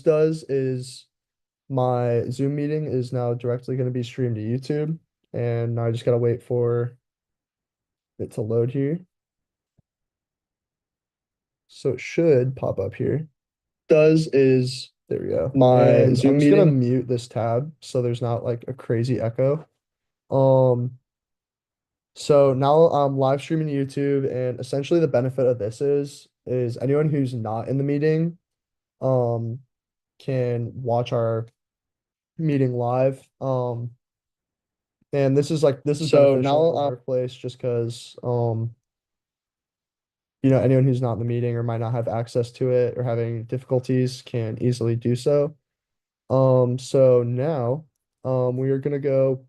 does is my Zoom meeting is now directly going to be streamed to YouTube, and now I just gotta wait for it to load here. So it should pop up here. Does is there we go. My and Zoom I'm just gonna mute this tab so there's not like a crazy echo. So now I'm live streaming to YouTube, and essentially the benefit of this is anyone who's not in the meeting um can watch our meeting live. And this is so beneficial for our workplace just because anyone who's not in the meeting or might not have access to it or having difficulties can easily do so. So now we are gonna go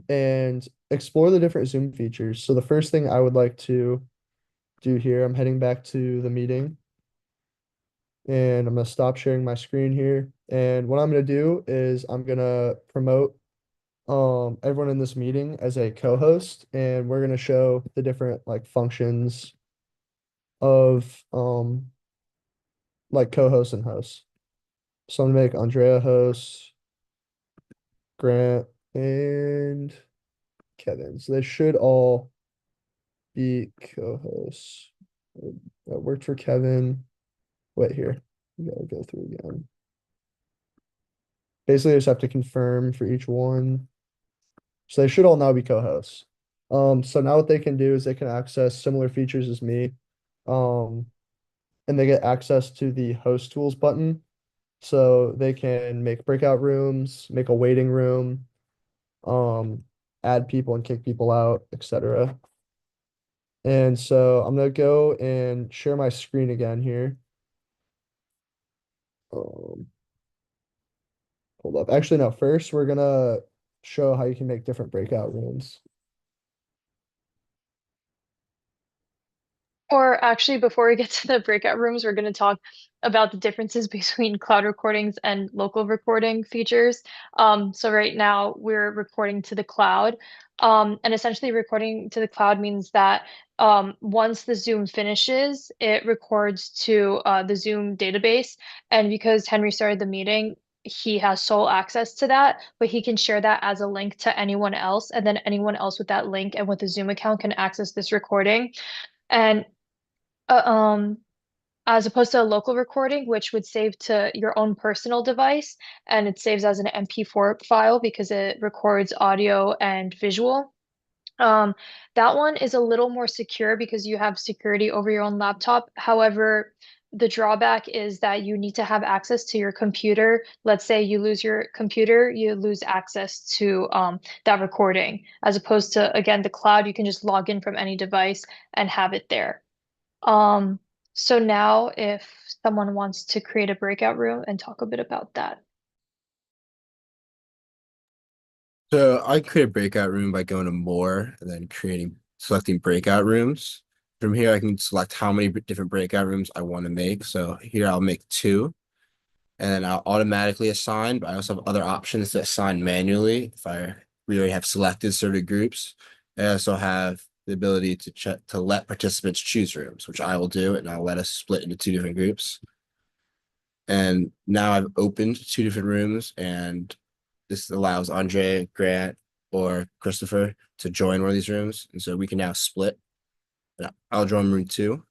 and explore the different Zoom features. So the first thing I would like to do here, I'm heading back to the meeting and I'm gonna stop sharing my screen here. And what I'm gonna do is I'm gonna promote everyone in this meeting as a co-host, and we're gonna show the different like functions of like co-host and host. So I'm gonna make Andrea host, Grant, and Kevin. So they should all be co-hosts. That worked for Kevin. Wait here. We gotta go through again. Basically, I just have to confirm for each one. So they should all now be co-hosts. So now what they can do is they can access similar features as me. Um, and they get access to the host tools button. So they can make breakout rooms, make a waiting room, um, add people and kick people out, etc. And so I'm gonna go and share my screen again here. Um, hold up. Actually, no, first we're gonna show how you can make different breakout rooms. Or actually, before we get to the breakout rooms, we're going to talk about the differences between cloud recordings and local recording features. So right now we're recording to the cloud. And essentially recording to the cloud means that once the Zoom finishes, it records to the Zoom database. And because Henry started the meeting, he has sole access to that, but he can share that as a link to anyone else. And then anyone else with that link and with a Zoom account can access this recording. And uh, um, as opposed to a local recording, which would save to your own personal device, and it saves as an MP4 file because it records audio and visual. Um, that one is a little more secure because you have security over your own laptop. However, the drawback is that you need to have access to your computer. Let's say you lose your computer, you lose access to that recording. As opposed to, again, the cloud, you can just log in from any device and have it there. Um, so now if someone wants to create a breakout room and talk a bit about that. So I create a breakout room by going to more and then selecting breakout rooms. From here, I can select how many different breakout rooms I want to make. So here I'll make two, and then I'll automatically assign, but I also have other options to assign manually if I really have selected certain groups. I also have the ability to check to let participants choose rooms, which I will do, and I'll let us split into two different groups. And now I've opened two different rooms, and this allows Andre, Grant, or Christopher to join one of these rooms. And so we can now split. I'll join room two.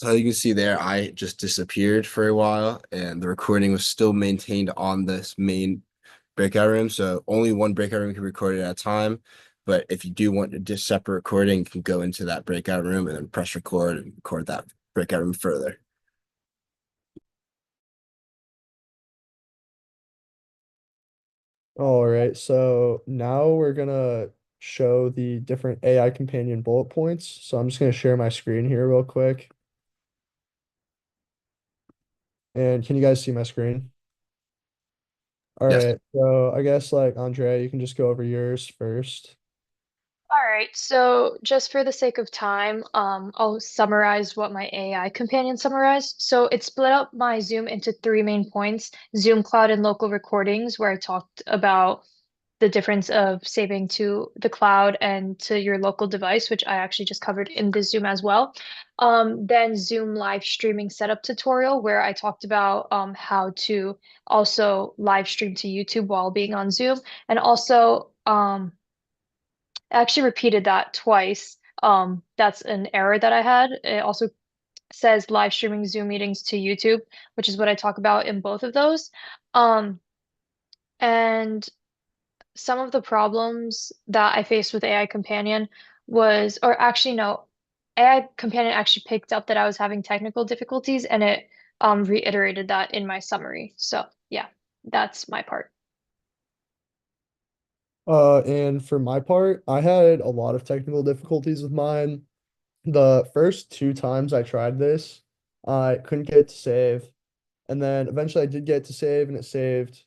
So you can see there, I just disappeared for a while, and the recording was still maintained on this main breakout rooms. So only one breakout room can be recorded at a time. But if you do want a just separate recording, you can go into that breakout room and then press record and record that breakout room further. All right, so now we're gonna show the different AI companion bullet points. So I'm just gonna share my screen here real quick. And can you guys see my screen? All Yes. right, so I guess like Andrea, you can just go over yours first. All right, so just for the sake of time, I'll summarize what my AI companion summarized. So it split up my Zoom into three main points: Zoom Cloud and local recordings, where I talked about the difference of saving to the cloud and to your local device, which I actually just covered in the Zoom as well. Then Zoom live streaming setup tutorial, where I talked about how to also live stream to YouTube while being on Zoom, and also I actually repeated that twice. That's an error that I had. It also says live streaming Zoom meetings to YouTube, which is what I talk about in both of those. Um, and some of the problems that I faced with AI Companion was, or actually no, AI Companion actually picked up that I was having technical difficulties and it reiterated that in my summary. So yeah, that's my part. And for my part, I had a lot of technical difficulties with mine. The first two times I tried this, I couldn't get it to save. And then eventually I did get it to save and it saved.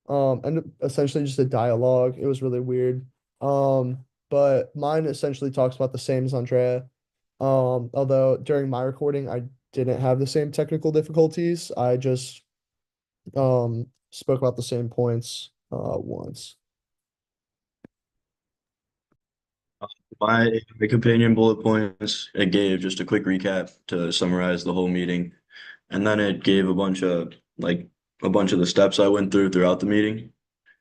And essentially just a dialogue. It was really weird. But mine essentially talks about the same as Andrea. Although during my recording I didn't have the same technical difficulties. I just spoke about the same points once. My companion bullet points, it gave just a quick recap to summarize the whole meeting. And then it gave a bunch of the steps I went through throughout the meeting.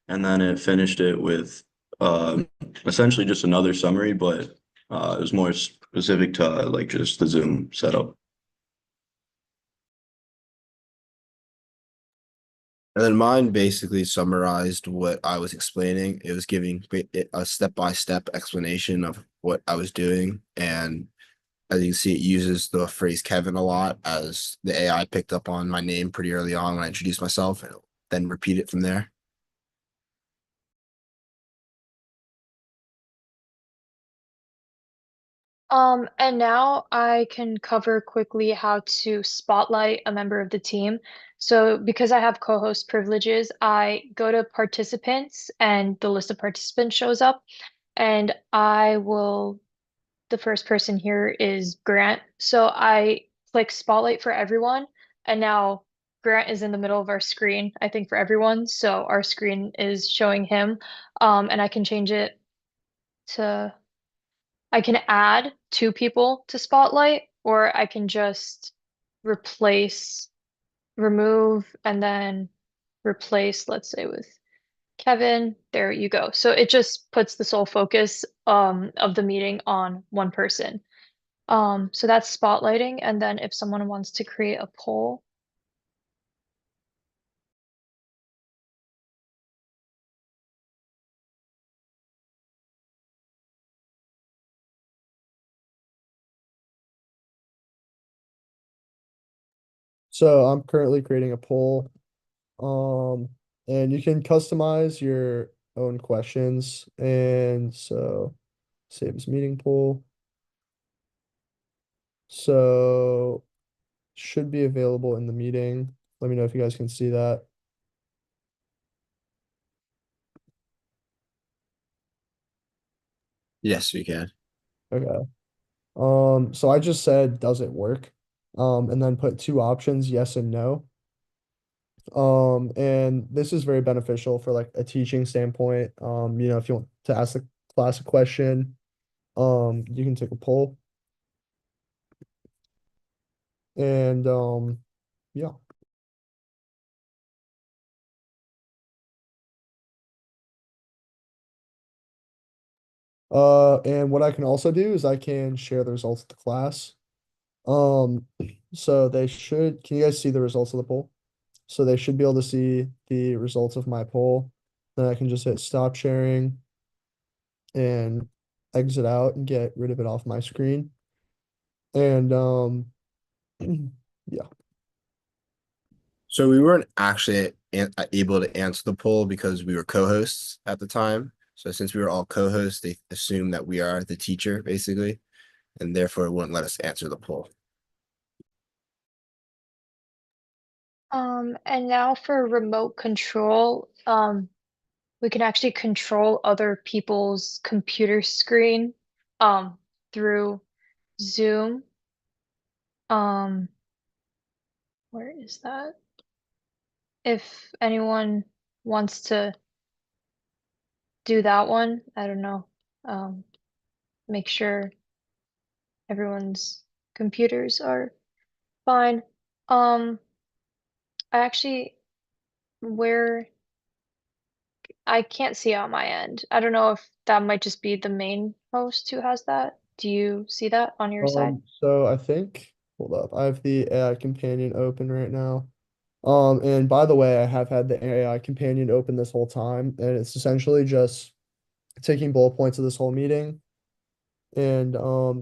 And then it finished it with uh, essentially just another summary, but it was more specific to like just the Zoom setup. And then mine basically summarized what I was explaining. It was giving a step-by-step explanation of what I was doing. And as you can see, it uses the phrase Kevin a lot, as the AI picked up on my name pretty early on when I introduced myself, and then repeat it from there. And now I can cover quickly how to spotlight a member of the team. So because I have co-host privileges, I go to participants and the list of participants shows up and the first person here is Grant. So I click spotlight for everyone and now Grant is in the middle of our screen, I think for everyone. So our screen is showing him. And I can change it to I can add two people to Spotlight, or I can just replace, remove, and then replace, let's say with Kevin. There you go. So it just puts the sole focus of the meeting on one person. So that's spotlighting. And then if someone wants to create a poll, So I'm currently creating a poll. Um, and you can customize your own questions. And so save as meeting poll. So should be available in the meeting. Let me know if you guys can see that. Yes, we can. Okay. So I just said, does it work? And then put two options, yes and no. And this is very beneficial for like a teaching standpoint. If you want to ask the class a question, you can take a poll. And yeah. And what I can also do is I can share the results of the class. Um, so they should, can you guys see the results of the poll? So they should be able to see the results of my poll. then I can just hit stop sharing and exit out and get rid of it off my screen. And yeah. So we weren't actually able to answer the poll because we were co-hosts at the time. So since we were all co-hosts, they assume that we are the teacher basically, and therefore it wouldn't let us answer the poll. And now for remote control, we can actually control other people's computer screen, through Zoom. Um, where is that? If anyone wants to do that one, I don't know. Make sure everyone's computers are fine. Um, I actually, where I can't see on my end. I don't know if that might just be the main host who has that. Do you see that on your side? So I think, hold up, I have the AI companion open right now. And by the way, I have had the AI companion open this whole time, and it's essentially just taking bullet points of this whole meeting. And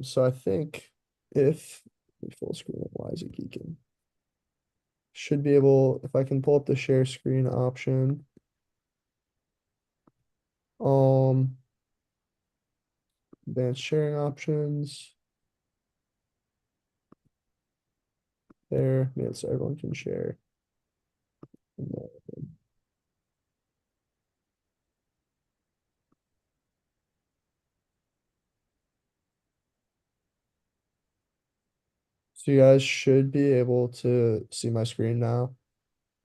so I think if full screen, why is it geeking? Should be able, if I can pull up the share screen option. Um, advanced sharing options. There, yeah, so everyone can share. So you guys should be able to see my screen now.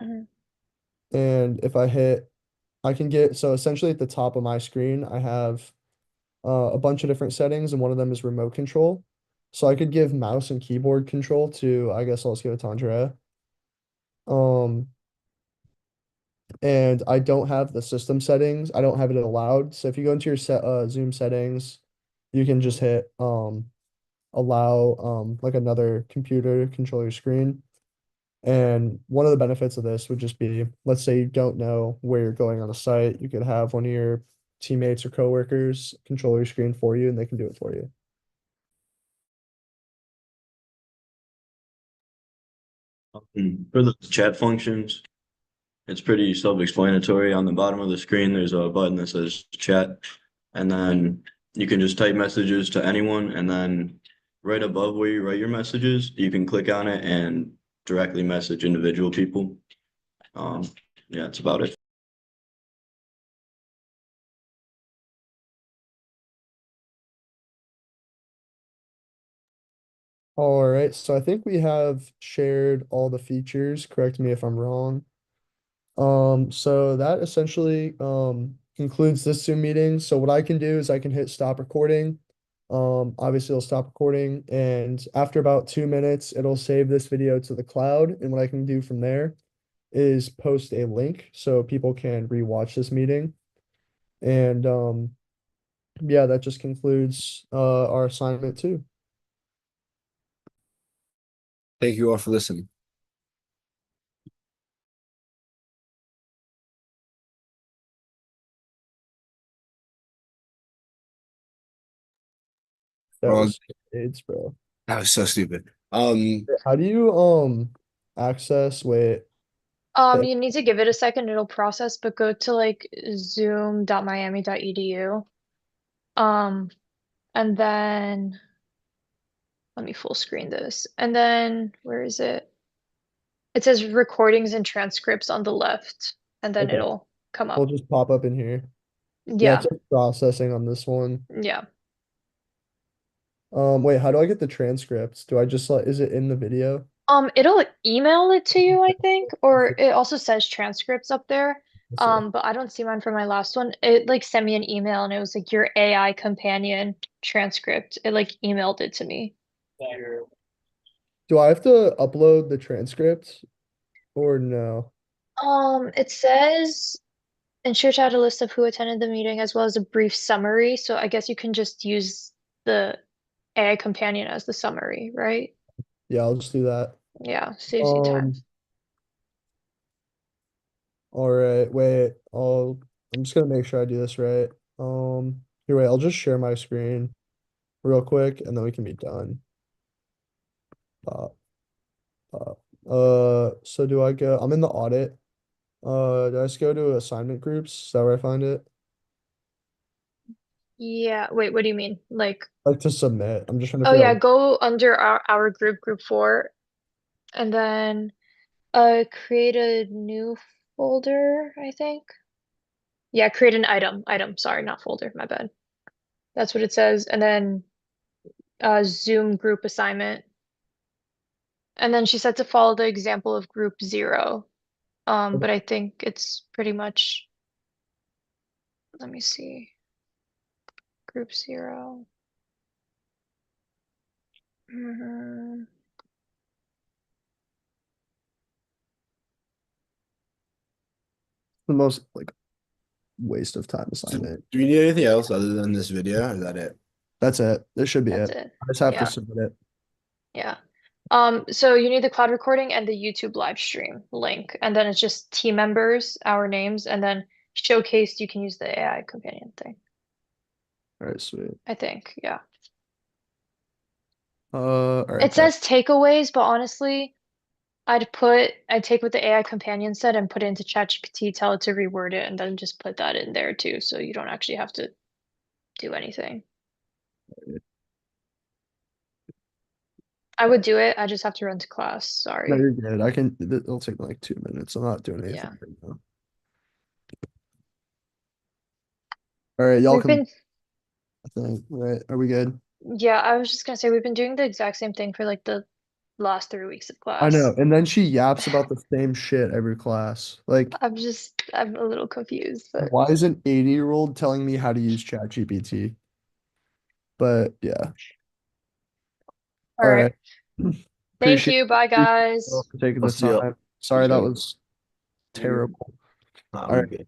Mhm. And if I hit, I can get, so essentially at the top of my screen, I have a bunch of different settings, and one of them is remote control. So I could give mouse and keyboard control to, I guess I'll just give it to Andrea. Um, and I don't have the system settings. I don't have it allowed. So if you go into your Zoom settings, you can just hit allow like another computer to control your screen. And one of the benefits of this would just be, let's say you don't know where you're going on a site, you could have one of your teammates or coworkers control your screen for you and they can do it for you. For the chat functions, it's pretty self-explanatory. On the bottom of the screen, there's a button that says chat, and then you can just type messages to anyone, and then right above where you write your messages, you can click on it and directly message individual people. Yeah, that's about it. All right, so I think we have shared all the features. Correct me if I'm wrong. So that essentially concludes this Zoom meeting. So what I can do is I can hit stop recording. Obviously it'll stop recording, and after about 2 minutes, it'll save this video to the cloud. And what I can do from there is post a link so people can rewatch this meeting. And yeah, that just concludes our assignment too. Thank you all for listening. That Well, was AIDS, bro. that was so stupid. How do you access wait the You need to give it a second, it'll process, but go to like zoom.miami.edu. Um, and then let me full screen this. And then where is it? It says recordings and transcripts on the left, and then okay, it'll come we'll up. just pop up in here. Yeah, it's Yeah, like processing on this one. yeah. Wait, how do I get the transcripts? Do I just like, is it in the video? It'll email it to you, I think, or it also says transcripts up there. Let's see. But I don't see mine for my last one. It like sent me an email and it was like your AI companion transcript. It like emailed it to me. Do I have to upload the transcript or no? It says ensure to add a list of who attended the meeting as well as a brief summary. So I guess you can just use the AI companion as the summary, right? Yeah, I'll just do that. Yeah, saves you time. Um, all right, wait, I'll I'm just gonna make sure I do this right. Here, wait, I'll just share my screen real quick and then we can be done. Uh, so do I go, I'm in the audit. Do I just go to assignment groups? Is that where I find it? Yeah, wait, what do you mean? Like, Like to submit. I'm just trying to oh figure yeah, out. go under our group 4, and then create a new folder, I think. Yeah, create an item, sorry, not folder, my bad. That's what it says. And then Zoom group assignment. And then she said to follow the example of group 0. But I think it's pretty much, let me see, group 0. Mhm. The most like waste of time So, assignment. do we need anything else other than this video? Is that it? That's it. This should be That's it. it. I just have to Yeah, submit it. yeah. So you need the cloud recording and the YouTube live stream link, and then it's just team members, our names, and then showcased, you can use the AI companion thing, All right, sweet. I think, yeah. All right, It bet. says takeaways, but honestly, I'd take what the AI companion said and put it into ChatGPT, tell it to reword it, and then just put that in there too, so you don't actually have to do anything. I would do it, I just have to run to class, No, sorry. you're good. I can, it'll take me like 2 minutes. I'm not doing Yeah. anything right now. All right, y'all We've can, been, I think, right? Are we good? yeah, I was just gonna say, we've been doing the exact same thing for like the last 3 weeks of I know. class. And then she yaps about the same shit every class. Like, I'm a little confused, but why is an 80-year-old telling me how to use ChatGPT? But yeah. all All right. right. Thank Appreciate you. Bye, appreciate you all guys. for taking I'll the see you. time. Sorry that Okay. was terrible. Nah, All we're right. good.